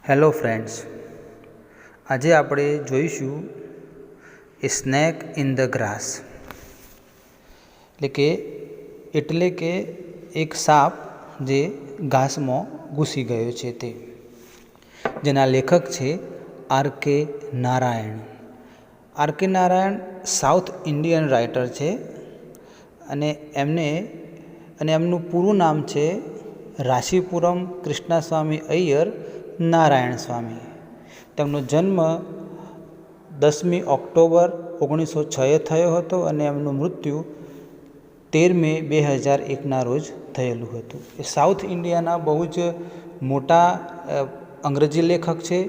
Hello friends, આજે આપણે જોઈશું એ સ્નેક ઇન ધ ગ્રાસ, એટલે કે એક સાપ જે ઘાસમાં ઘૂસી ગયો છે તે, જેના લેખક છે R.K.. Narayan. R.K.. Narayan south Indian writer છે અને એમનું પૂરું નામ છે રાશિપુરમ કૃષ્ણસ્વામી અય્યર નારાયણ સ્વામી. તેમનો જન્મ 10મી ઓક્ટોબર 1906 થયો હતો અને એમનું મૃત્યુ 13 મે 2001ના રોજ થયેલું હતું. એ સાઉથ ઇન્ડિયાના બહુ જ મોટા અંગ્રેજી લેખક છે,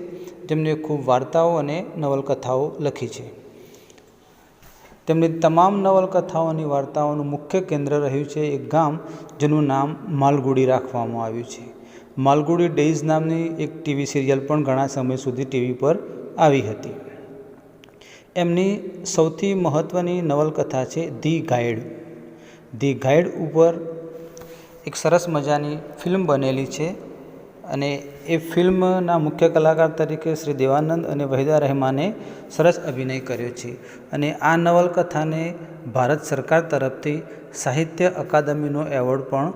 જેમને ખૂબ વાર્તાઓ અને નવલકથાઓ લખી છે. તેમની તમામ નવલકથાઓ અને વાર્તાઓનું મુખ્ય કેન્દ્ર રહ્યું છે એક ગામ જેનું નામ માલગુડી રાખવામાં આવ્યું છે. માલગુડી ડેઝ નામની એક ટીવી સિરિયલ પણ ઘણા સમય સુધી ટીવી પર આવી હતી. એમની સૌથી મહત્ત્વની નવલકથા છે ધી ગાઈડ. ધી ગાઈડ ઉપર એક સરસ મજાની ફિલ્મ બનેલી છે અને એ ફિલ્મના મુખ્ય કલાકાર તરીકે શ્રી દેવાનંદ અને વહીદા રહેમાને સરસ અભિનય કર્યો છે અને આ નવલકથાને ભારત સરકાર તરફથી સાહિત્ય અકાદમીનો એવોર્ડ પણ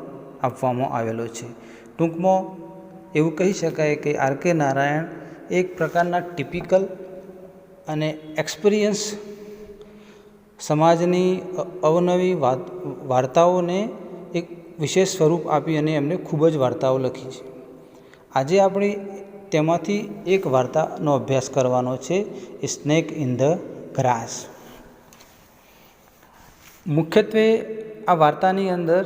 આપવામાં આવેલો છે. ટૂંકમાં એવું કહી શકાય કે આર.કે. નારાયણ એક પ્રકારના ટિપિકલ અને એક્સપિરિયન્સ સમાજની અવનવી વાર્તાઓને એક વિશેષ સ્વરૂપ આપી અને એમને ખૂબ જ વાર્તાઓ લખી છે. આજે આપણે તેમાંથી એક વાર્તાનો અભ્યાસ કરવાનો છે, એ સ્નેક ઇન ધ ગ્રાસ. મુખ્યત્વે આ વાર્તાની અંદર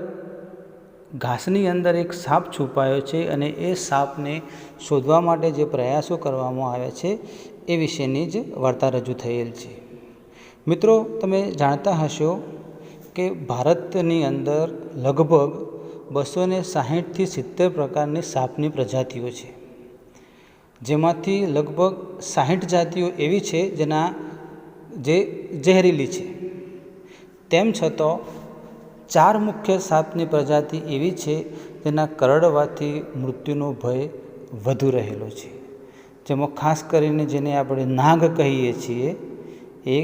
ઘાસની અંદર એક સાપ છુપાયો છે અને એ સાપને શોધવા માટે જે પ્રયાસો કરવામાં આવ્યા છે એ વિશેની જ વાર્તા રજૂ થયેલ છે. મિત્રો, તમે જાણતા હશો કે ભારતની અંદર લગભગ 260થી 70 પ્રકારની સાપની પ્રજાતિઓ છે, જેમાંથી લગભગ 60 જાતિઓ એવી છે જે ઝેરીલી છે. તેમ છતાં 4 મુખ્ય સાપની પ્રજાતિ એવી છે જેના કરડવાથી મૃત્યુનો ભય વધુ રહેલો છે. જેમાં ખાસ કરીને જેને આપણે નાગ કહીએ છીએ એ,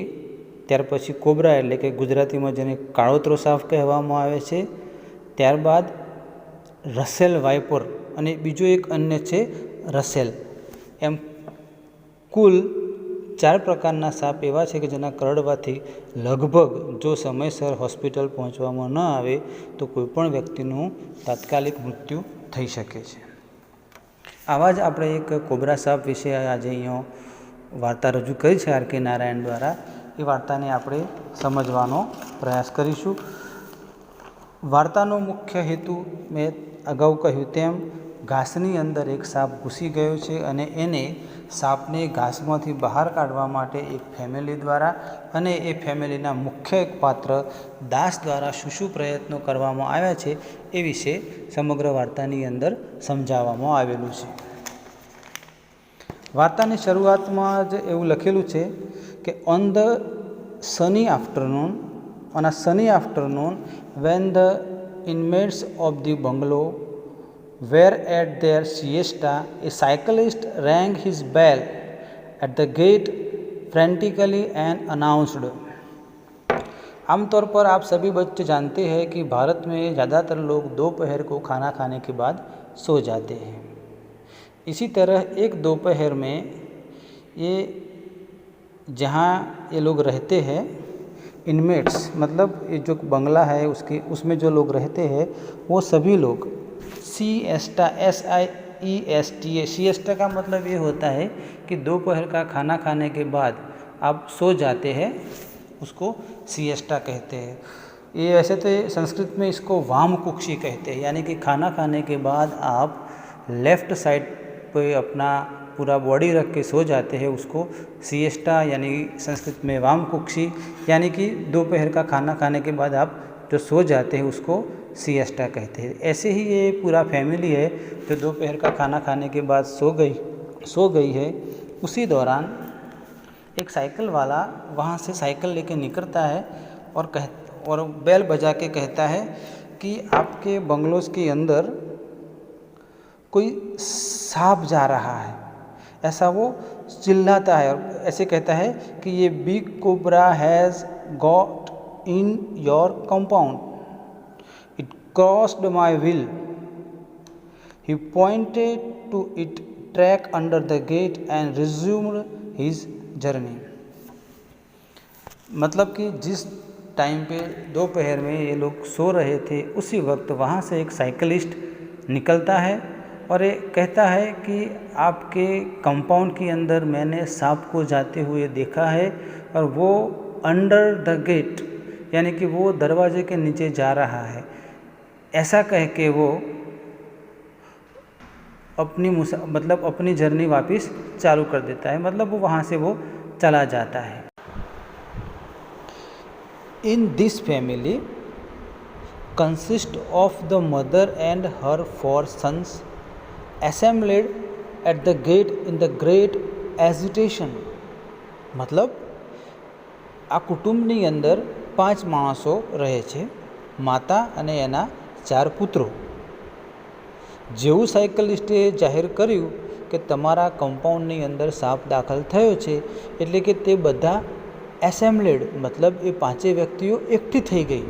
ત્યાર પછી કોબરા એટલે કે ગુજરાતીમાં જેને કાળોતરો સાપ કહેવામાં આવે છે, ત્યારબાદ રસેલ વાઇપર અને બીજો એક અન્ય છે રસેલ. એમ કુલ 4 પ્રકારના સાપ એવા છે કે જેના કરડવાથી લગભગ જો સમયસર હોસ્પિટલ પહોંચવામાં ન આવે તો કોઈપણ વ્યક્તિનું તાત્કાલિક મૃત્યુ થઈ શકે છે. આવા જ આપણે એક કોબરા સાપ વિશે આજે અહીંયા વાર્તા રજૂ કરી છે આર.કે. નારાયણ દ્વારા. એ વાર્તાને આપણે સમજવાનો પ્રયાસ કરીશું. વાર્તાનો મુખ્ય હેતુ મેં અગાઉ કહ્યું તેમ ઘાસની અંદર એક સાપ ઘૂસી ગયો છે અને એને સાપને ઘાસમાંથી બહાર કાઢવા માટે એક ફેમિલી દ્વારા અને એ ફેમિલીના મુખ્ય એક પાત્ર દાસ દ્વારા શું પ્રયત્નો કરવામાં આવ્યા છે એ વિશે સમગ્ર વાર્તાની અંદર સમજાવવામાં આવેલું છે. વાર્તાની શરૂઆતમાં જ એવું લખેલું છે કે on a sunny afternoon when the inmates of the bungalow were at their siesta, a cyclist rang his bell at the gate frantically and announced. आमतौर पर आप सभी बच्चे जानते हैं कि भारत में ज़्यादातर लोग दोपहर को खाना खाने के बाद सो जाते हैं. इसी तरह एक दोपहर में जहाँ ये लोग रहते हैं, इनमेट्स मतलब ये जो बंगला है उसमें जो लोग रहते हैं वो सभी लोग सिएस्टा SIESTA, सिएस्टा का मतलब ये होता है कि दोपहर का खाना खाने के बाद आप सो जाते हैं, उसको सिएस्टा कहते हैं. ये वैसे तो संस्कृत में इसको वाम कुक्षी कहते हैं, यानी कि खाना खाने के बाद आप लेफ़्ट साइड पे अपना पूरा बॉडी रख के सो जाते हैं, उसको सिएस्टा यानी संस्कृत में वाम कुक्षी, यानी कि दोपहर का खाना खाने के बाद आप जो सो जाते हैं उसको सिएस्टा कहते हैं. ऐसे ही ये पूरा फैमिली है जो दोपहर का खाना खाने के बाद सो गई है. उसी दौरान एक साइकिल वाला वहाँ से साइकिल लेके निकलता है और बेल बजा के कहता है कि आपके बंगलोज के अंदर कोई सांप जा रहा है. ऐसा वो चिल्लाता है और ऐसे कहता है कि ये big cobra has got in your compound, it crossed my will, he pointed to it track under the gate and resumed his journey. मतलब कि जिस टाइम पे दोपहर में ये लोग सो रहे थे उसी वक्त वहाँ से एक साइकिलिस्ट निकलता है और ये कहता है कि आपके कंपाउंड के अंदर मैंने सांप को जाते हुए देखा है और वो अंडर द गेट यानी कि वो दरवाजे के नीचे जा रहा है। ऐसा कह के वो अपनी जर्नी वापस चालू कर देता है, मतलब वो वहाँ से वो चला जाता है। In this family consist of the mother and her 4 sons assembled at the gate in the great agitation। मतलब આ કુટુંબની અંદર 5 માણસો રહે છે, માતા અને એના 4 પુત્રો। જેવું સાયકલિસ્ટે જાહેર કર્યું કે તમારા કમ્પાઉન્ડની અંદર સાપ દાખલ થયો છે એટલે કે તે બધા એસેમ્બલેડ मतलब એ 5 વ્યક્તિઓ એકઠી થઈ ગઈ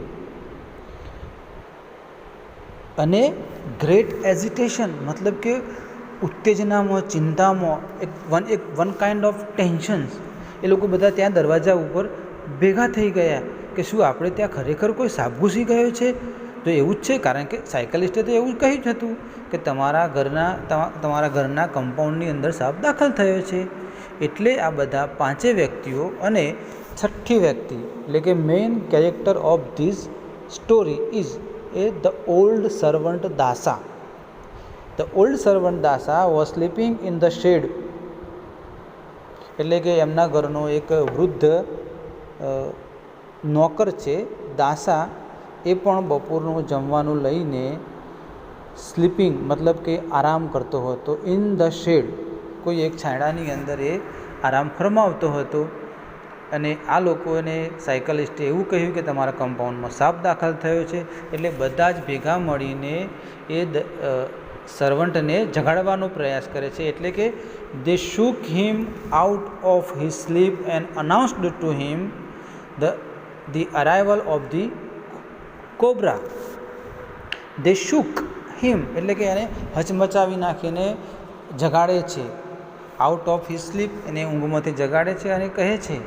અને ગ્રેટ એજિટેશન मतलब કે ઉત્તેજનામાં, ચિંતામાં, વન કાઇન્ડ ઓફ ટેન્શન્સ એ લોકો બધા ત્યાં દરવાજા ઉપર ભેગા થઈ ગયા કે શું આપણે ત્યાં ખરેખર કોઈ સાપ ઘૂસી ગયો છે? તો એવું જ છે, કારણ કે સાયકલિસ્ટે તો એવું જ કહ્યું જ હતું કે તમારા ઘરના કમ્પાઉન્ડની અંદર સાપ દાખલ થયો છે। એટલે આ બધા 5 વ્યક્તિઓ અને છઠ્ઠી વ્યક્તિ એટલે કે main character of this story is the old servant Dasa. The old servant Dasa was sleeping in the shade એટલે કે એમના ઘરનો એક વૃદ્ધ નોકર છે દાસા, એ પણ બપોરનું જમવાનું લઈને સ્લીપિંગ मतलब કે આરામ કરતો હતો ઇન ધ શેડ, કોઈ એક છાંયડાની અંદર એ આરામ ફરમાવતો હતો। અને આ લોકોને સાયકલિસ્ટે એવું કહ્યું કે તમારા કમ્પાઉન્ડમાં સાપ દાખલ થયો છે એટલે બધા જ ભેગા મળીને એ સર્વન્ટને જગાડવાનો પ્રયાસ કરે છે। એટલે કે they shook him out of his sleep and announced to him the arrival of the cobra. They shook him એટલે કે એને હચમચાવી નાખીને જગાડે છે, આઉટ ઓફ હિઝ સ્લીપ એને ઊંઘમાંથી જગાડે છે અને કહે છે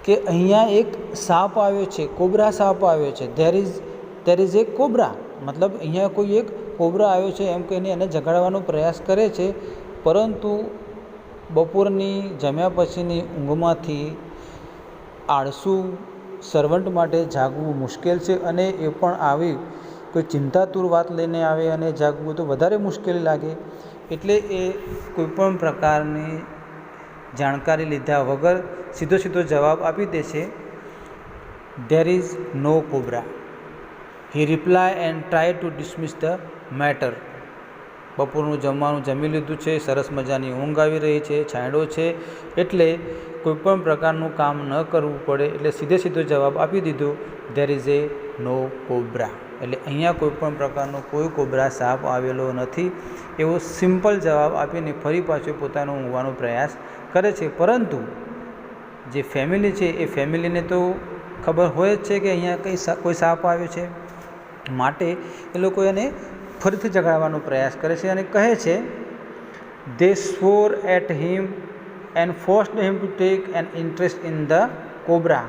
કે અહીંયા એક સાપ આવ્યો છે, કોબ્રા સાપ આવ્યો છે। ધેર ઇઝ એ કોબ્રા मतलब અહીંયા કોઈ એક કોબ્રા આવ્યો છે એમ કહીને એને જગાડવાનો પ્રયાસ કરે છે, પરંતુ બપોરની જમ્યા પછીની ઊંઘમાંથી આળસુ સર્વન્ટ માટે જાગવું મુશ્કેલ છે અને એ પણ આવી કોઈ ચિંતાતુર વાત લઈને આવે અને જાગવું તો વધારે મુશ્કેલી લાગે। એટલે એ કોઈપણ પ્રકારની જાણકારી લીધા વગર સીધો જવાબ આપી દે છે, there is no cobra. He reply and try to dismiss the matter. બપોરનું જમવાનું જમી લીધું છે, સરસ મજાની ઊંઘ આવી રહી છે, છાંયડો છે, એટલે કોઈપણ પ્રકારનું કામ ન કરવું પડે એટલે સીધો જવાબ આપી દીધો, there is a no cobra. એટલે અહીંયા કોઈપણ પ્રકારનો કોઈ કોબ્રા સાપ આવેલો નથી એવો સિમ્પલ જવાબ આપીને ફરી પાછો પોતાનો ઊંઘવાનો પ્રયાસ કરે છે। પરંતુ જે ફેમિલી છે એ ફેમિલીને તો ખબર હોય જ છે કે અહીંયા કોઈ સાપ આવ્યો છે, માટે એ લોકો એને ફરીથી જગાડવાનો પ્રયાસ કરે છે અને કહે છે they swore at him and forced him to take an interest in the cobra.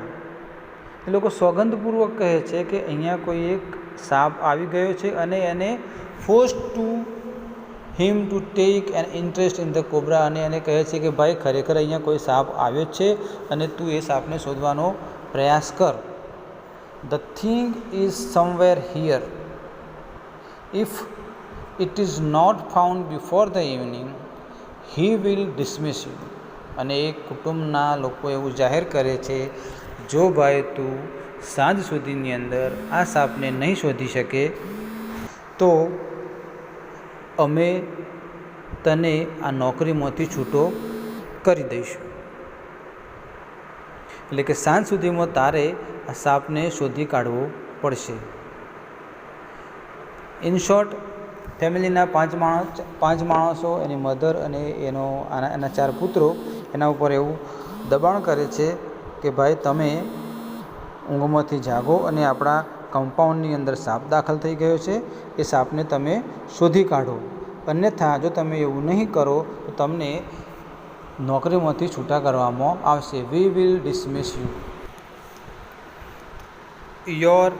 એ લોકો સોગંદપૂર્વક કહે છે કે અહીંયા કોઈ એક સાપ આવી ગયો છે અને એને force to him to take an interest in the cobra, અને એને કહે છે કે ભાઈ ખરેખર અહીંયા કોઈ સાપ આવ્યો છે અને તું એ સાપને શોધવાનો પ્રયાસ કર। The thing is somewhere here, if it is not found before the evening he will dismiss you. અને એ કુટુંબના લોકો એવું જાહેર કરે છે, જો ભાઈ તું સાંજ સુધીની અંદર આ સાપને નહીં શોધી શકે તો અમે તને આ નોકરીમાંથી છૂટો કરી દઈશું। એટલે કે સાંજ સુધીમાં તારે આ સાપને શોધી કાઢવો પડશે। ઇન શોર્ટ, ફેમિલીના પાંચ માણસો, એની મધર અને એના 4 પુત્રો એના ઉપર એવું દબાણ કરે છે કે ભાઈ તમે ઊંઘમાંથી જાગો અને આપણા કમ્પાઉન્ડની અંદર સાપ દાખલ થઈ ગયો છે, એ સાપને તમે શોધી કાઢો, અન્યથા જો તમે એવું નહીં કરો તો તમને નોકરીમાંથી છૂટા કરવામાં આવશે. We will dismiss you. Your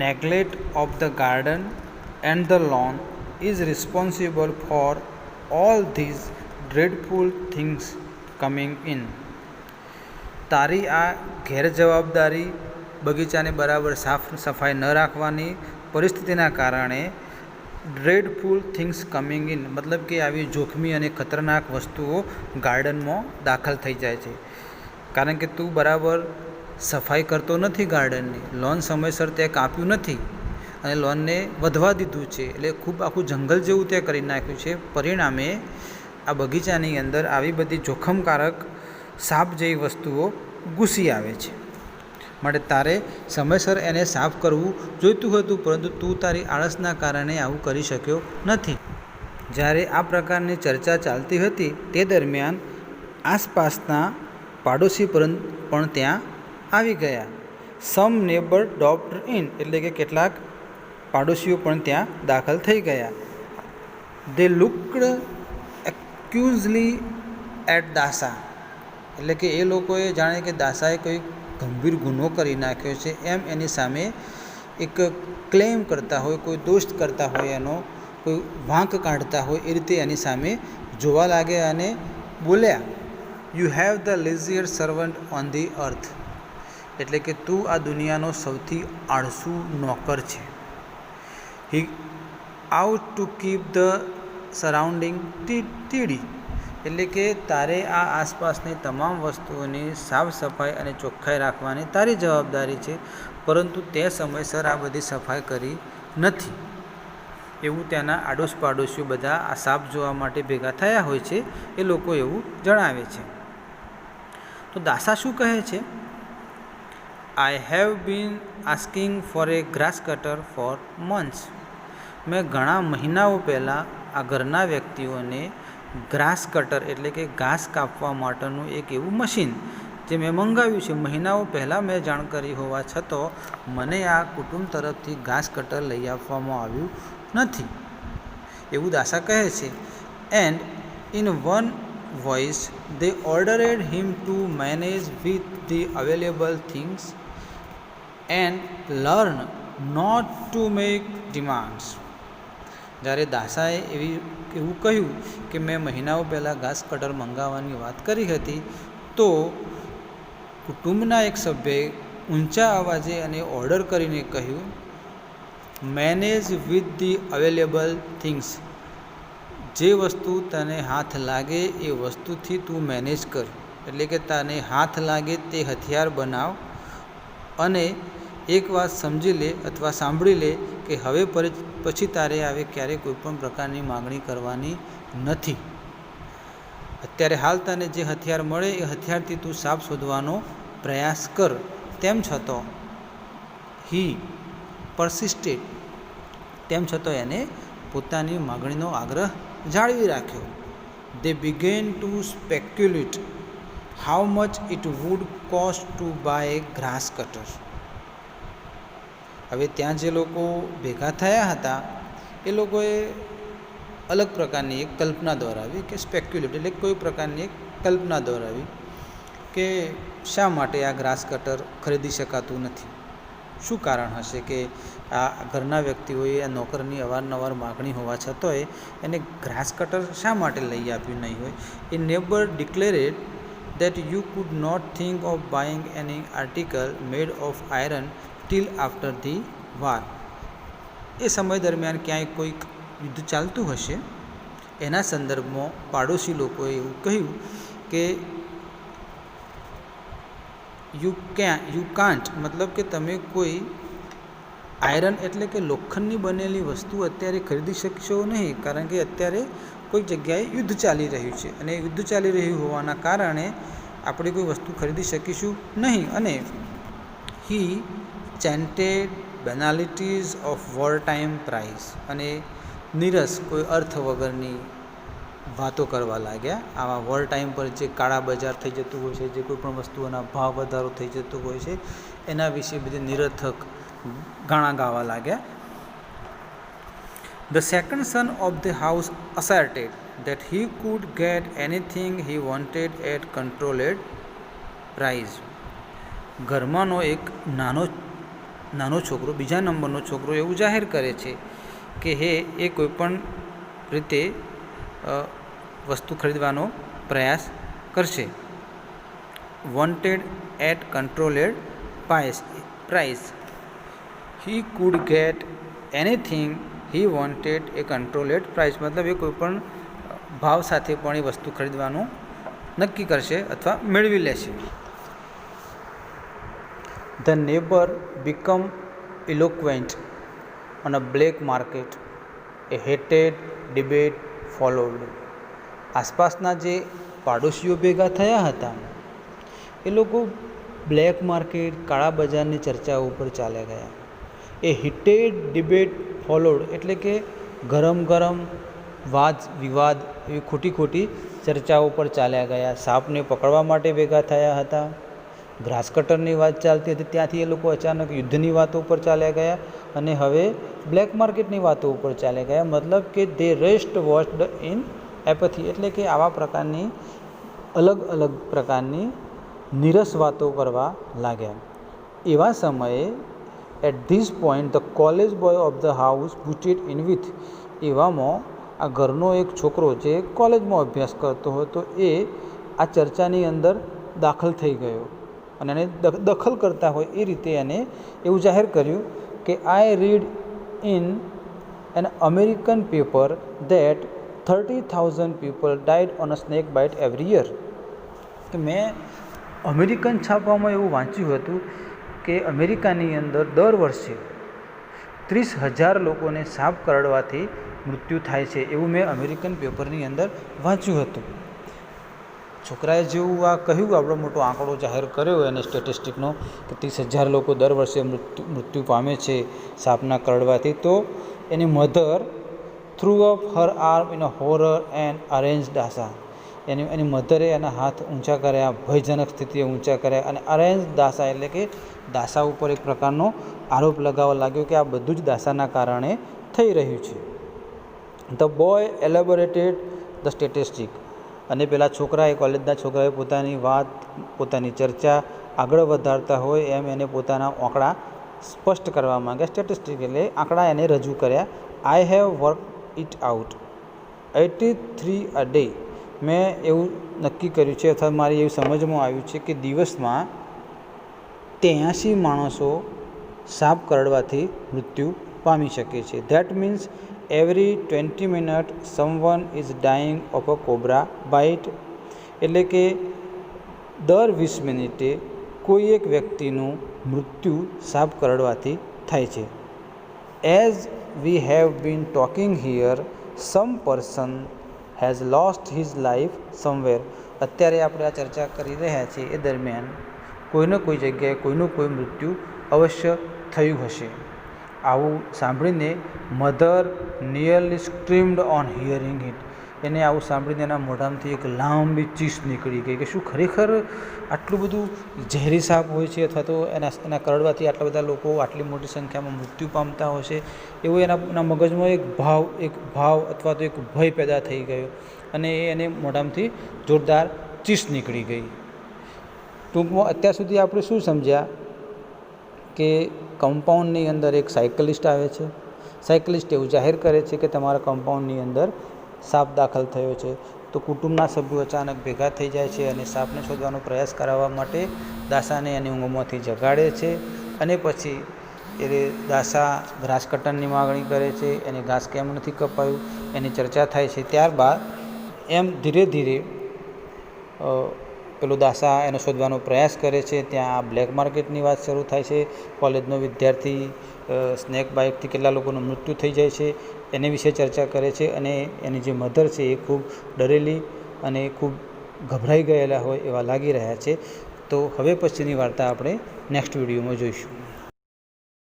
neglect of the garden and the lawn is responsible for all these dreadful things coming in. તારી આ ગેરજવાબદારી, બગીચાને બરાબર સાફ સફાઈ ન રાખવાની પરિસ્થિતિના કારણે ડ્રેડફુલ થિંગ્સ કમિંગ ઇન મતલબ કે આવી જોખમી અને ખતરનાક વસ્તુઓ ગાર્ડનમાં દાખલ થઈ જાય છે. કારણ કે તું બરાબર સફાઈ કરતો નથી ગાર્ડનની, લોન સમયસર તે કાપ્યું નથી અને લોનને વધવા દીધું છે, એટલે ખૂબ આખું જંગલ જેવું તે કરી નાખ્યું છે. પરિણામે આ બગીચાની અંદર આવી બધી જોખમકારક સાપ જેવી વસ્તુઓ ઘૂસી આવે છે. માટે તારે સમયસર એને સાફ કરવું જોઈતું હતું, પરંતુ તું તારી આળસના કારણે આવું કરી શક્યો નથી. જ્યારે આ પ્રકારની ચર્ચા ચાલતી હતી તે દરમિયાન આસપાસના પાડોશી પણ ત્યાં આવી ગયા. સમ નેબર ડોપ્ડ ઇન એટલે કે કેટલાક પાડોશીઓ પણ ત્યાં દાખલ થઈ ગયા. દે લુક્ડ એક્યુઝલી એટ દાસા એટલે કે એ લોકોએ જાણે કે દાસાએ કોઈ ગંભીર ગુનો કરી નાખ્યો છે એમ એની સામે એક ક્લેમ કરતા હોય, કોઈ દોષ કરતા હોય, એનો કોઈ વાંક કાઢતા હોય એ રીતે એની સામે જોવા લાગ્યા અને બોલ્યા, you have the laziest servant on the earth એટલે કે તું આ દુનિયાનો સૌથી આળસુ નોકર છે. He ought to keep the surrounding tidy એટલે કે તારે આ આસપાસની તમામ વસ્તુઓની સાફ સફાઈ અને ચોખ્ખાઈ રાખવાની તારી જવાબદારી છે, પરંતુ તે સમયસર આ બધી સફાઈ કરી નથી એવું ત્યાંના આડોશ પાડોશીઓ બધા આ સાપ જોવા માટે ભેગા થયા હોય છે એ લોકો એવું જણાવે છે. તો દાસા શું કહે છે? I have been asking for a grass cutter for months. મેં ઘણા મહિનાઓ પહેલાં આ ઘરના વ્યક્તિઓને ગ્રાસ કટર એટલે કે ઘાસ કાપવા માટેનું એક એવું મશીન જે મેં મંગાવ્યું છે. મહિનાઓ પહેલાં મેં જાણ કરી હોવા છતાં મને આ કુટુંબ તરફથી ઘાસ કટર લઈ આપવામાં આવ્યું નથી એવું દાસા કહે છે. And in one voice they ordered him to manage with the available things and learn not to make demands. જ્યારે દાસાએ એવું કહ્યું કે મેં મહિનાઓ પહેલાં ઘાસ કટર મંગાવવાની વાત કરી હતી, તો કુટુંબના એક સભ્યએ ઊંચા અવાજે અને ઓર્ડર કરીને કહ્યું, manage with the available things જે વસ્તુ તને હાથ લાગે એ વસ્તુથી તું મેનેજ કર એટલે કે તને હાથ લાગે તે હથિયાર બનાવ અને એક વાત સમજી લે અથવા સાંભળી લે કે હવે પછી તારે આવે ક્યારેય કોઈ પણ પ્રકારની માગણી કરવાની નથી. અત્યારે હાલ તને જે હથિયાર મળે એ હથિયારથી તું સાપ શોધવાનો પ્રયાસ કર. તેમ છતાં હી પરસિસ્ટેડ તેમ છતાં એને પોતાની માગણીનો આગ્રહ જાળવી રાખ્યો. They began to speculate how much it would cost to buy a grass cutter. હવે ત્યાં જે લોકો ભેગા થયા હતા એ લોકોએ અલગ પ્રકારની એક કલ્પના દોરાવી કે સ્પેક્યુલેટ એટલે કોઈ પ્રકારની એક કલ્પના દોરાવી કે શા માટે આ ગ્રાસ કટર ખરીદી શકાતું નથી. શું કારણ હશે કે આ ઘરના વ્યક્તિઓએ આ નોકરની અવારનવાર માગણી હોવા છતાંય એને ગ્રાસ કટર શા માટે લઈ આપ્યું નહીં હોય. એ neighbour ડિક્લેરેડ that you could not think of buying any article made of iron till after the war. એ સમય દરમિયાન ક્યાંય કોઈક યુદ્ધ ચાલતું હશે એના સંદર્ભમાં પાડોશી લોકોએ એવું કહ્યું કે યુ કાન્ટ મતલબ કે તમે કોઈ આયરન એટલે કે લોખંડની બનેલી વસ્તુ અત્યારે ખરીદી શકશો નહીં, કારણ કે અત્યારે કોઈક જગ્યાએ યુદ્ધ ચાલી રહ્યું છે અને યુદ્ધ ચાલી રહ્યું હોવાના કારણે આપણે કોઈ વસ્તુ ખરીદી શકીશું નહીં. અને હી ચેન્ટેડ બેનાલિટીઝ ઓફ વોર ટાઈમ પ્રાઇસ અને નીરસ કોઈ અર્થ વગરની વાતો કરવા લાગ્યા. આવા વોર ટાઈમ પર જે કાળા બજાર થઈ જતું હોય છે, જે કોઈ પણ વસ્તુઓના ભાવ વધારો થઈ જતો હોય છે, એના વિશે બધી નિરર્થક ગાણા ગાવા લાગ્યા. The second son of the house asserted that he could get anything he wanted at controlled price. ઘરમાંનો એક નાનો છોકરો, બીજા નંબરનો છોકરો એવું જાહેર કરે છે કે એ કોઈપણ રીતે વસ્તુ ખરીદવાનો પ્રયાસ કરશે. Wanted at controlled price. He could get anything he wanted a controlled price, મતલબ એ કોઈપણ ભાવ સાથે પણ એ વસ્તુ ખરીદવાનું નક્કી કરશે અથવા મેળવી લેશે. The neighbor became eloquent on a black market. A heated debate followed. આસપાસના જે પાડોશીઓ ભેગા થયા હતા એ લોકો બ્લેક માર્કેટ, કાળા બજારની ચર્ચાઓ ઉપર ચાલ્યા ગયા. એ હીટેડ ડિબેટ ફોલોડ એટલે કે ગરમ વાદ વિવાદ, એવી ખોટી ચર્ચાઓ પર ચાલ્યા ગયા. સાપને પકડવા માટે ભેગા થયા હતા, ગ્રાસ કટરની વાત ચાલતી હતી, ત્યાંથી એ લોકો અચાનક યુદ્ધની વાતો ઉપર ચાલ્યા ગયા અને હવે બ્લેક માર્કેટની વાતો ઉપર ચાલ્યા ગયા. મતલબ કે દે રેસ્ટ વોચ્ડ ઇન એપથી, એટલે કે આવા પ્રકારની અલગ પ્રકારની નીરસ વાતો કરવા લાગ્યા. એવા સમયે at this point the college boy of the house booted in with. એવામાં આ ઘરનો એક છોકરો જે કોલેજમાં અભ્યાસ કરતો હતો એ આ ચર્ચાની અંદર દાખલ થઈ ગયો અને એને દખલ કરતા હોય એ રીતે એને એવું જાહેર કર્યું કે આઈ read in an American paper that 30,000 people died on a snake bite every year. કે મેં અમેરિકન છાપામાં એવું વાંચ્યું હતું કે અમેરિકાની અંદર દર વર્ષે 30,000 લોકોને સાપ કરડવાથી મૃત્યુ થાય છે, એવું મેં અમેરિકન પેપરની અંદર વાંચ્યું હતું. છોકરાએ જેવું આ કહ્યું, આપણો મોટો આંકડો જાહેર કર્યો એને સ્ટેટિસ્ટિકનો કે 30,000 લોકો દર વર્ષે મૃત્યુ પામે છે સાપના કરડવાથી, તો એની mother threw up her arm in a horror and arrange દાસા. એની મધરે એના હાથ ઊંચા કર્યા, ભયજનક સ્થિતિએ ઊંચા કર્યા અને અરેન્જ દાસા એટલે કે દાસા ઉપર એક પ્રકારનો આરોપ લગાવવા લાગ્યો કે આ બધું જ દાસાના કારણે થઈ રહ્યું છે. The boy elaborated the statistic. અને પેલા છોકરાએ, કોલેજના છોકરાએ પોતાની ચર્ચા આગળ વધારતા હોય એમ એને પોતાના આંકડા સ્પષ્ટ કરવા માંગ્યા. સ્ટેટિસ્ટિક એટલે આંકડા એને રજૂ કર્યા. I have work it out 83 a day. મેં એવું નક્કી કર્યું છે અથવા મારી એવું સમજમાં આવ્યું છે કે દિવસમાં 83 માણસો સાપ કરડવાથી મૃત્યુ પામી શકે છે. That means every 20 minutes someone is dying of a cobra bite. એટલે કે દર 20 મિનિટે કોઈ એક વ્યક્તિનું મૃત્યુ સાપ કરડવાથી થાય છે. As we have been talking here some person has lost his life somewhere. અત્યારે આપણે આ ચર્ચા કરી રહ્યા છીએ એ દરમિયાન કોઈને કોઈ જગ્યાએ કોઈનું કોઈ મૃત્યુ અવશ્ય થયું હશે. આવું સાંભળીને mother nearly screamed on hearing it. એને આવું સાંભળીને એના મોઢામાંથી એક લાંબી ચીસ નીકળી ગઈ કે શું ખરેખર આટલું બધું ઝેરી સાપ હોય છે અથવા તો એના કરડવાથી આટલા બધા લોકો આટલી મોટી સંખ્યામાં મૃત્યુ પામતા હોય છે, એવો એના મગજમાં એક ભાવ અથવા તો એક ભય પેદા થઈ ગયો અને એને મોઢામાંથી જોરદાર ચીસ નીકળી ગઈ. ટૂંકમાં અત્યાર સુધી આપણે શું સમજ્યા કે કમ્પાઉન્ડની અંદર એક સાયકલિસ્ટ આવે છે. સાયકલિસ્ટ એવું જાહેર કરે છે કે તમારા કમ્પાઉન્ડની અંદર સાપ દાખલ થયો છે. તો કુટુંબના સભ્યો અચાનક ભેગા થઈ જાય છે અને સાપને શોધવાનો પ્રયાસ કરાવવા માટે દાસાને એની ઊંઘમાંથી જગાડે છે અને પછી એ દાસા ઘાસ કટરની માગણી કરે છે. એને ઘાસ કેમ નથી કપાયું એની ચર્ચા થાય છે. ત્યારબાદ એમ ધીરે ધીરે પેલો દાસા એને શોધવાનો પ્રયાસ કરે છે. ત્યાં બ્લેક માર્કેટની વાત શરૂ થાય છે. કોલેજનો વિદ્યાર્થી સ્નેક બાઇટથી કેટલા લોકોનું મૃત્યુ થઈ જાય છે એની વિશે ચર્ચા કરે છે અને એની જે મધર છે એ ખૂબ ડરેલી અને ખૂબ ગભરાઈ ગયેલા હોય એવા લાગી રહ્યા છે. તો હવે પછીની વાર્તા આપણે નેક્સ્ટ વિડીયોમાં જોઈશું.